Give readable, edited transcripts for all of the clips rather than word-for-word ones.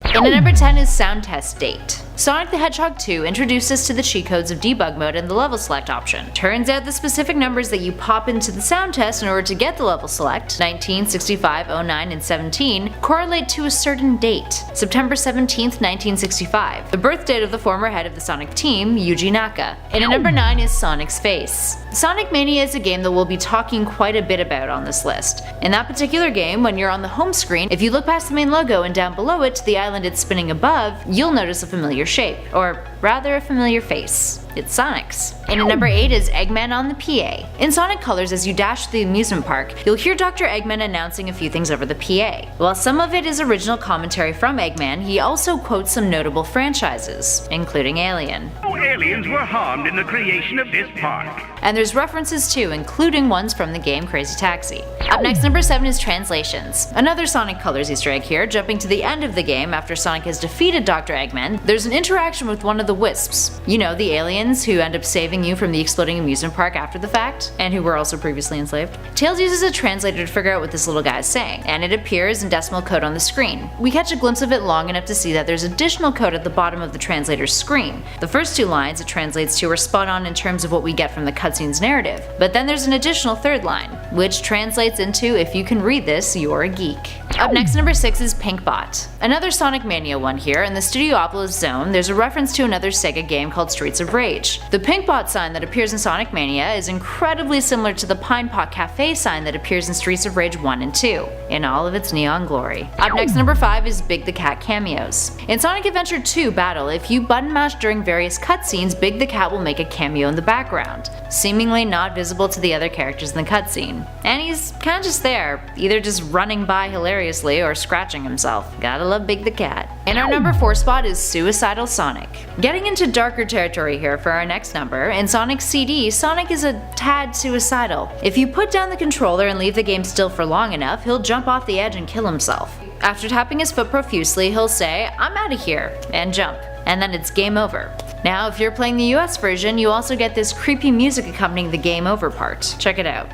And at number 10 is Sound Test Date. Sonic the Hedgehog 2 introduced us to the cheat codes of debug mode and the level select option. Turns out the specific numbers that you pop into the sound test in order to get the level select, 19, 65, 09, and 17, correlate to a certain date, September 17th, 1965, the birth date of the former head of the Sonic team, Yuji Naka. And at number 9 is Sonic's Face. Sonic Mania is a game that we'll be talking quite a bit about on this list. In that particular game, when you're on the home screen, if you look past the main logo and down below it to the island it's spinning above, you'll notice a familiar shape, or rather a familiar face. It's Sonic's. And at number 8 is Eggman on the PA. In Sonic Colors, as you dash to the amusement park, you'll hear Dr. Eggman announcing a few things over the PA. While some of it is original commentary from Eggman, he also quotes some notable franchises, including Alien. No aliens were harmed in the creation of this park. And there's references too, including ones from the game Crazy Taxi. Up next, number 7 is Translations. Another Sonic Colors Easter egg here, jumping to the end of the game after Sonic has defeated Dr. Eggman, there's an interaction with one of the Wisps. You know, the aliens who end up saving you from the exploding amusement park after the fact, and who were also previously enslaved. Tails uses a translator to figure out what this little guy is saying, and it appears in decimal code on the screen. We catch a glimpse of it long enough to see that there's additional code at the bottom of the translator's screen. The first two lines it translates to are spot on in terms of what we get from the cutscene's narrative, but then there's an additional third line, which translates into "if you can read this, you're a geek." Up next, number 6 is Pinkbot. Another Sonic Mania one here. In the Studiopolis zone, there's a reference to another Sega game called Streets of Rage. The Pinkbot sign that appears in Sonic Mania is incredibly similar to the Pine Pot Cafe sign that appears in Streets of Rage 1 and 2, in all of its neon glory. Up next, number 5 is Big the Cat cameos. In Sonic Adventure 2 Battle, if you button mash during various cutscenes, Big the Cat will make a cameo in the background, seemingly not visible to the other characters in the cutscene. And he's kinda just there, either just running by hilariously or scratching himself. Gotta love Big the Cat. And our number 4 spot is Suicidal Sonic. Getting into darker territory here for our next number, in Sonic CD, Sonic is a tad suicidal. If you put down the controller and leave the game still for long enough, he'll jump off the edge and kill himself. After tapping his foot profusely, he'll say, "I'm out of here," and jump. And then it's game over. Now, if you're playing the US version, you also get this creepy music accompanying the game over part. Check it out.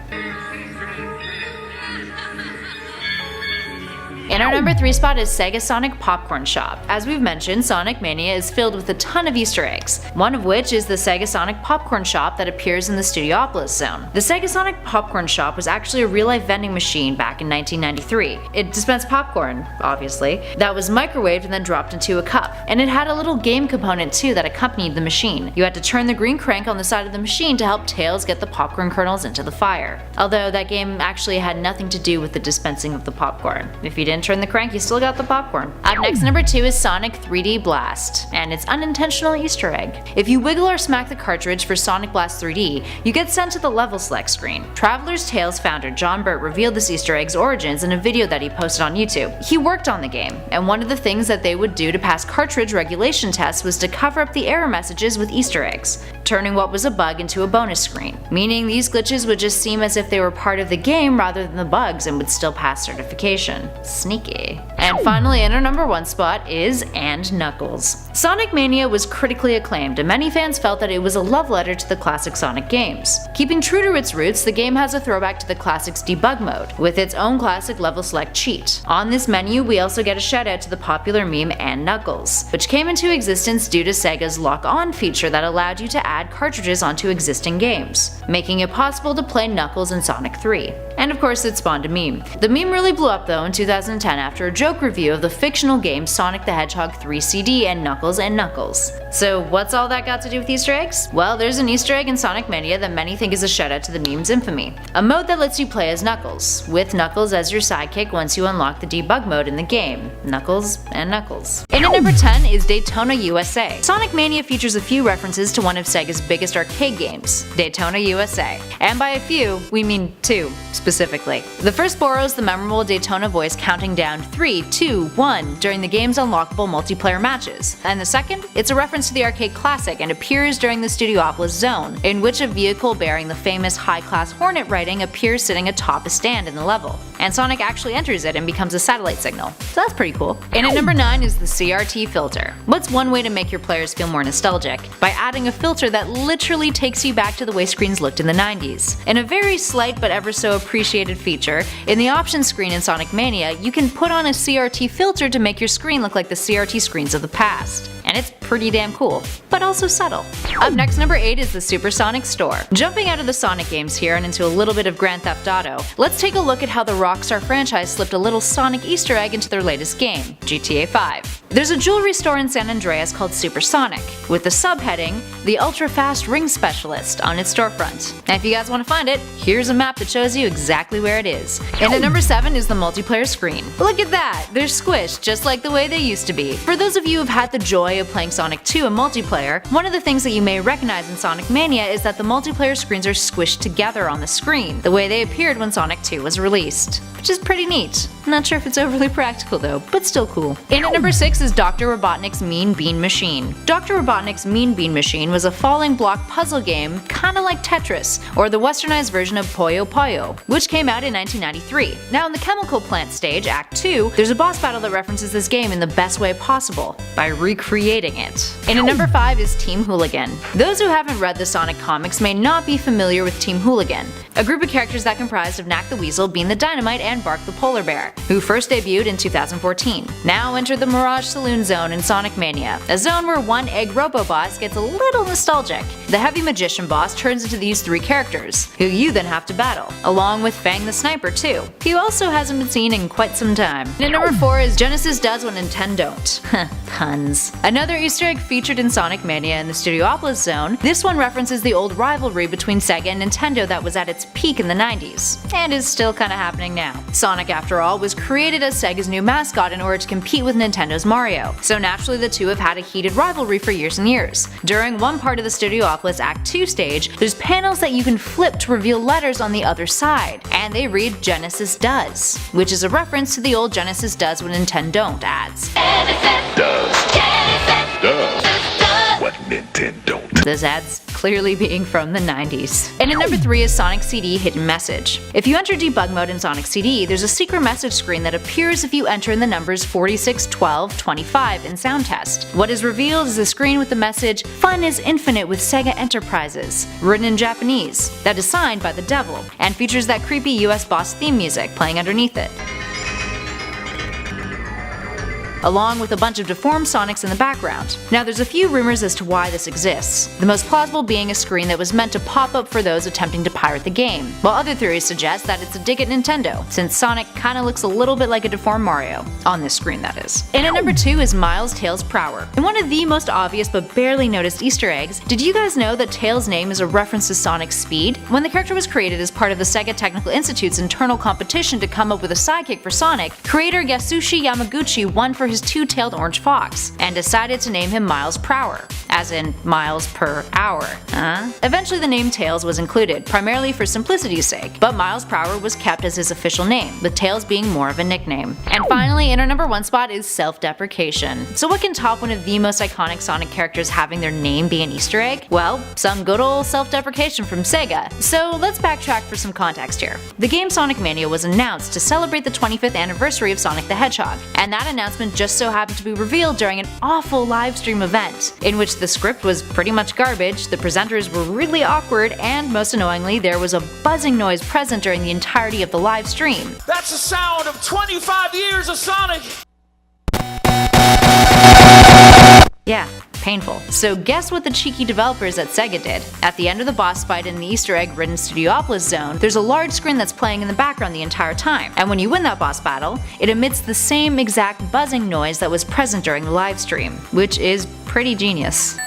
And our number 3 spot is Sega Sonic Popcorn Shop. As we've mentioned, Sonic Mania is filled with a ton of Easter eggs, one of which is the Sega Sonic Popcorn Shop that appears in the Studiopolis zone. The Sega Sonic Popcorn Shop was actually a real-life vending machine back in 1993. It dispensed popcorn, obviously, that was microwaved and then dropped into a cup. And it had a little game component too that accompanied the machine. You had to turn the green crank on the side of the machine to help Tails get the popcorn kernels into the fire. Although that game actually had nothing to do with the dispensing of the popcorn. If you didn't turn the crank, you still got the popcorn. Up next, number 2 is Sonic 3D Blast, and its unintentional Easter egg. If you wiggle or smack the cartridge for Sonic Blast 3D, you get sent to the level select screen. Traveler's Tales founder John Burt revealed this Easter egg's origins in a video that he posted on YouTube. He worked on the game, and one of the things that they would do to pass cartridge regulation tests was to cover up the error messages with Easter eggs, turning what was a bug into a bonus screen, meaning these glitches would just seem as if they were part of the game rather than the bugs and would still pass certification. Sneaky. And finally, in our number 1 spot is And Knuckles. Sonic Mania was critically acclaimed, and many fans felt that it was a love letter to the classic Sonic games. Keeping true to its roots, the game has a throwback to the classic's debug mode, with its own classic level select cheat. On this menu, we also get a shout out to the popular meme And Knuckles, which came into existence due to Sega's lock-on feature that allowed you to add cartridges onto existing games, making it possible to play Knuckles in Sonic 3. And of course, it spawned a meme. The meme really blew up though in 2010 after a joke review of the fictional game Sonic the Hedgehog 3 CD and Knuckles and Knuckles. So what's all that got to do with Easter eggs? Well, there's an Easter egg in Sonic Mania that many think is a shout out to the meme's infamy. A mode that lets you play as Knuckles, with Knuckles as your sidekick once you unlock the debug mode in the game. Knuckles and Knuckles. And at number 10 is Daytona USA. Sonic Mania features a few references to one of Sega's biggest arcade games, Daytona USA. And by a few, we mean 2, specifically. The first borrows the memorable Daytona voice counting down 3, 2, 1 during the game's unlockable multiplayer matches. And the second, it's a reference to the arcade classic and appears during the Studiopolis zone, in which a vehicle bearing the famous high-class Hornet writing appears sitting atop a stand in the level. and Sonic actually enters it and becomes a satellite signal. So that's pretty cool. And at number 9 is the CRT filter. What's one way to make your players feel more nostalgic? By adding a filter that literally takes you back to the way screens looked in the 90s. In a very slight but ever so appreciated feature, in the options screen in Sonic Mania, you can put on a CRT filter to make your screen look like the CRT screens of the past. And it's pretty damn cool, but also subtle. Up next, number 8 is the Supersonic Store. Jumping out of the Sonic games here and into a little bit of Grand Theft Auto, let's take a look at how the Rockstar franchise slipped a little Sonic Easter egg into their latest game, GTA 5. There's a jewelry store in San Andreas called Supersonic, with the subheading, The Ultra Fast Ring Specialist, on its storefront. Now if you guys want to find it, here's a map that shows you exactly where it is. And at number 7 is the multiplayer screen. Look at that! They're squished just like the way they used to be. For those of you who've had the joy of playing Sonic 2 in multiplayer, one of the things that you may recognize in Sonic Mania is that the multiplayer screens are squished together on the screen, the way they appeared when Sonic 2 was released. Which is pretty neat. I'm not sure if it's overly practical though, but still cool. And at number 6 is Dr. Robotnik's Mean Bean Machine. Dr. Robotnik's Mean Bean Machine was a falling block puzzle game kinda like Tetris, or the westernized version of Puyo Puyo, which came out in 1993. Now in the chemical plant stage, Act 2, there's a boss battle that references this game in the best way possible, by recreating it. And at number 5 is Team Hooligan. Those who haven't read the Sonic comics may not be familiar with Team Hooligan, a group of characters that comprised of Knack the Weasel, Bean the Dynamite, and Bark the Polar Bear, who first debuted in 2014. Now enter the Mirage Saloon Zone in Sonic Mania, a zone where one Egg Robo Boss gets a little nostalgic. The Heavy Magician boss turns into these 3 characters, who you then have to battle, along with Fang the Sniper too, who also hasn't been seen in quite some time. And at number 4 is Genesis Does What Nintendo Don't. Puns. Another Easter egg featured in Sonic Mania in the Studiopolis Zone, this one references the old rivalry between Sega and Nintendo that was at its peak in the 90s, and is still kinda happening now. Sonic, after all, was created as Sega's new mascot in order to compete with Nintendo's Mario, so naturally the two have had a heated rivalry for years and years. During one part of the Studiopolis Act 2 stage, there's panels that you can flip to reveal letters on the other side, and they read Genesis Does, which is a reference to the old Genesis Does What Nintendo Don't ads. Does what Nintendo don't. Those ads clearly being from the 90s. And at number 3 is Sonic CD Hidden Message. If you enter debug mode in Sonic CD, there's a secret message screen that appears if you enter in the numbers 46, 12, 25 in Sound Test. What is revealed is a screen with the message, "Fun is infinite with Sega Enterprises," written in Japanese, that is signed by the devil, and features that creepy US boss theme music playing underneath it, along with a bunch of deformed Sonics in the background. Now there's a few rumors as to why this exists, the most plausible being a screen that was meant to pop up for those attempting to pirate the game, while other theories suggest that it's a dig at Nintendo, since Sonic kinda looks a little bit like a deformed Mario, on this screen that is. And at number 2 is Miles Tails Prower. In one of the most obvious but barely noticed Easter eggs, did you guys know that Tails' name is a reference to Sonic's speed? When the character was created as part of the Sega Technical Institute's internal competition to come up with a sidekick for Sonic, creator Yasushi Yamaguchi won for his two-tailed orange fox, and decided to name him Miles Prower, as in miles per hour. Eventually the name Tails was included, primarily for simplicity's sake, but Miles Prower was kept as his official name, with Tails being more of a nickname. And finally, in our number 1 spot is self-deprecation. So what can top one of the most iconic Sonic characters having their name be an Easter egg? Well, some good old self-deprecation from Sega. So let's backtrack for some context here. The game Sonic Mania was announced to celebrate the 25th anniversary of Sonic the Hedgehog, and that announcement just so happened to be revealed during an awful livestream event, in which the script was pretty much garbage, the presenters were really awkward, and most annoyingly, there was a buzzing noise present during the entirety of the live stream. That's the sound of 25 years of Sonic! Yeah, painful. So guess what the cheeky developers at Sega did? At the end of the boss fight in the Easter egg-ridden Studiopolis zone, there's a large screen that's playing in the background the entire time, and when you win that boss battle, it emits the same exact buzzing noise that was present during the live stream, which is pretty genius.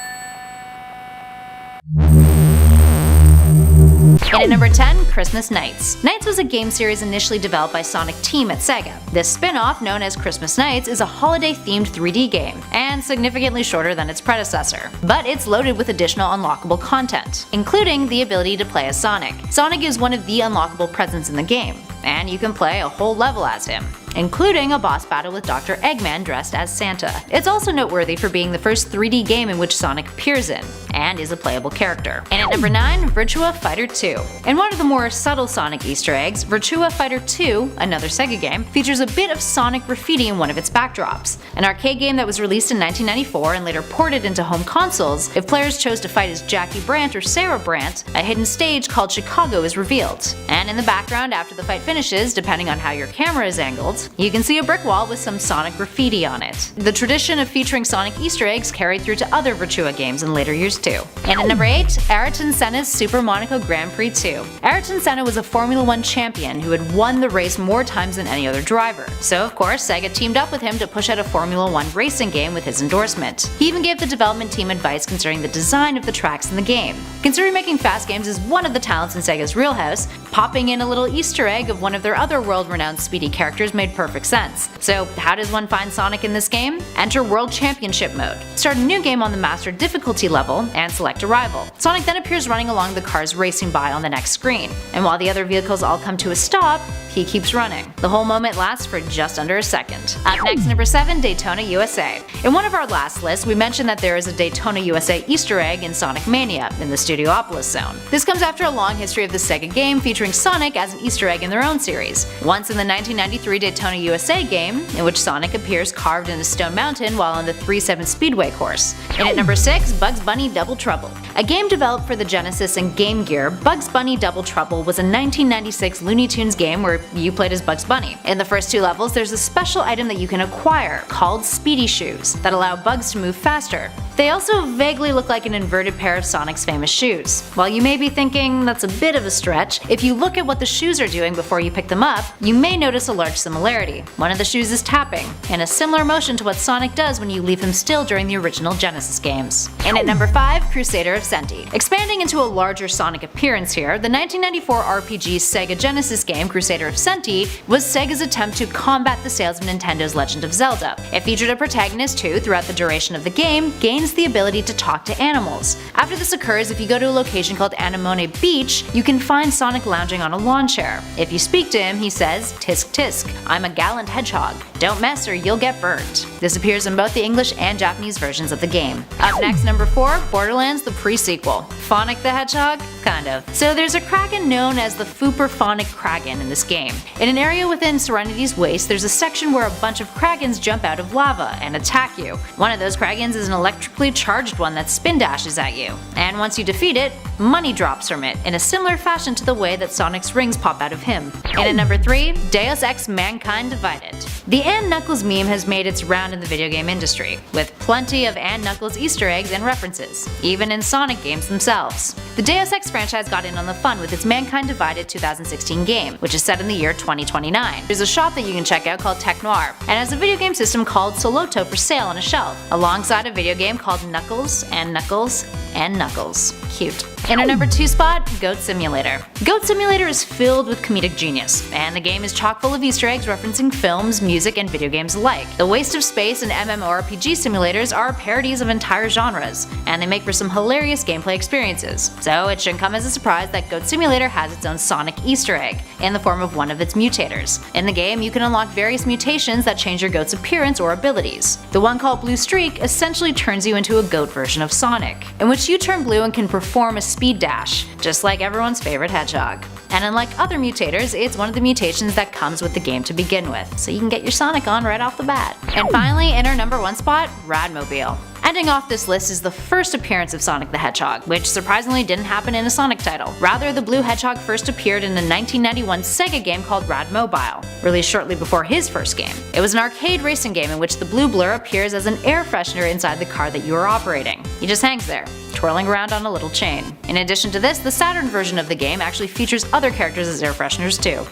And at number 10, Christmas Nights. Nights was a game series initially developed by Sonic Team at Sega. This spin-off, known as Christmas Nights, is a holiday-themed 3D game, and significantly shorter than its predecessor. But it's loaded with additional unlockable content, including the ability to play as Sonic. Sonic is one of the unlockable presents in the game, and you can play a whole level as him. including a boss battle with Dr. Eggman dressed as Santa. It's also noteworthy for being the first 3D game in which Sonic appears in, and is a playable character. And at number 9, Virtua Fighter 2. In one of the more subtle Sonic Easter eggs, Virtua Fighter 2, another Sega game, features a bit of Sonic graffiti in one of its backdrops. An arcade game that was released in 1994 and later ported into home consoles, if players chose to fight as Jackie Brandt or Sarah Brandt, a hidden stage called Chicago is revealed. And in the background after the fight finishes, depending on how your camera is angled, you can see a brick wall with some Sonic graffiti on it. The tradition of featuring Sonic Easter eggs carried through to other Virtua games in later years too. And at number 8, Ayrton Senna's Super Monaco Grand Prix 2. Ayrton Senna was a Formula 1 champion who had won the race more times than any other driver. So of course, Sega teamed up with him to push out a Formula 1 racing game with his endorsement. He even gave the development team advice concerning the design of the tracks in the game. Considering making fast games is one of the talents in Sega's wheelhouse, popping in a little Easter egg of one of their other world-renowned speedy characters made perfect sense. So how does one find Sonic in this game? Enter World Championship mode. Start a new game on the Master difficulty level and select a rival. Sonic then appears running along the cars racing by on the next screen, and while the other vehicles all come to a stop, he keeps running. The whole moment lasts for just under a second. Up next, number 7, Daytona USA. In one of our last lists, we mentioned that there is a Daytona USA Easter egg in Sonic Mania in the Studiopolis zone. This comes after a long history of the Sega game featuring Sonic as an Easter egg in their own series. Once in the 1993 Daytona USA game, in which Sonic appears carved in a stone mountain while on the 3-7 Speedway course. And at number 6, Bugs Bunny Double Trouble. A game developed for the Genesis and Game Gear, Bugs Bunny Double Trouble was a 1996 Looney Tunes game where you played as Bugs Bunny. In the first 2 levels, there's a special item that you can acquire called Speedy Shoes that allow Bugs to move faster. They also vaguely look like an inverted pair of Sonic's famous shoes. While you may be thinking that's a bit of a stretch, if you look at what the shoes are doing before you pick them up, you may notice a large similarity. One of the shoes is tapping, in a similar motion to what Sonic does when you leave him still during the original Genesis games. And at number 5, Crusader of Senti. Expanding into a larger Sonic appearance here, the 1994 RPG Sega Genesis game Crusader of Senti was Sega's attempt to combat the sales of Nintendo's Legend of Zelda. It featured a protagonist who, throughout the duration of the game, gains the ability to talk to animals. After this occurs, if you go to a location called Anemone Beach, you can find Sonic lounging on a lawn chair. If you speak to him, he says, "Tisk tisk, I'm a gallant hedgehog. Don't mess or you'll get burnt." This appears in both the English and Japanese versions of the game. Up next, number 4, Borderlands the pre-sequel. Phonic the Hedgehog? Kind of. So there's a kraken known as the Fooper Phonic Kraken in this game. In an area within Serenity's Waste, there's a section where a bunch of krakens jump out of lava and attack you. One of those krakens is an electrically charged one that spin dashes at you. And once you defeat it, money drops from it in a similar fashion to the way that Sonic's rings pop out of him. And at number 3, Deus Ex Mankind Divided. The Ann Knuckles meme has made its round in the video game industry, with plenty of Ann Knuckles Easter eggs and references, even in Sonic games themselves. The Deus Ex franchise got in on the fun with its Mankind Divided 2016 game, which is set in the year 2029. There's a shop that you can check out called Tech Noir, and has a video game system called Soloto for sale on a shelf, alongside a video game called Knuckles and Knuckles and Knuckles. Cute. In our number 2 spot, Goat Simulator. Goat Simulator is filled with comedic genius, and the game is chock full of Easter eggs referencing films, music, and video games alike. The Waste of Space and MMORPG simulators are parodies of entire genres, and they make for some hilarious gameplay experiences. So it shouldn't come as a surprise that Goat Simulator has its own Sonic Easter egg, in the form of one of its mutators. In the game, you can unlock various mutations that change your goat's appearance or abilities. The one called Blue Streak essentially turns you into a goat version of Sonic, in which you turn blue and can perform a speed dash, just like everyone's favorite hedgehog. And unlike other mutators, it's one of the mutations that comes with the game to begin with, so you can get your Sonic on right off the bat. And finally, in our number 1 spot, Radmobile. Ending off this list is the first appearance of Sonic the Hedgehog, which surprisingly didn't happen in a Sonic title. Rather, the Blue Hedgehog first appeared in a 1991 Sega game called Radmobile, released shortly before his first game. It was an arcade racing game in which the blue blur appears as an air freshener inside the car that you are operating. He just hangs there, twirling around on a little chain. In addition to this, the Saturn version of the game actually features other characters as air fresheners too.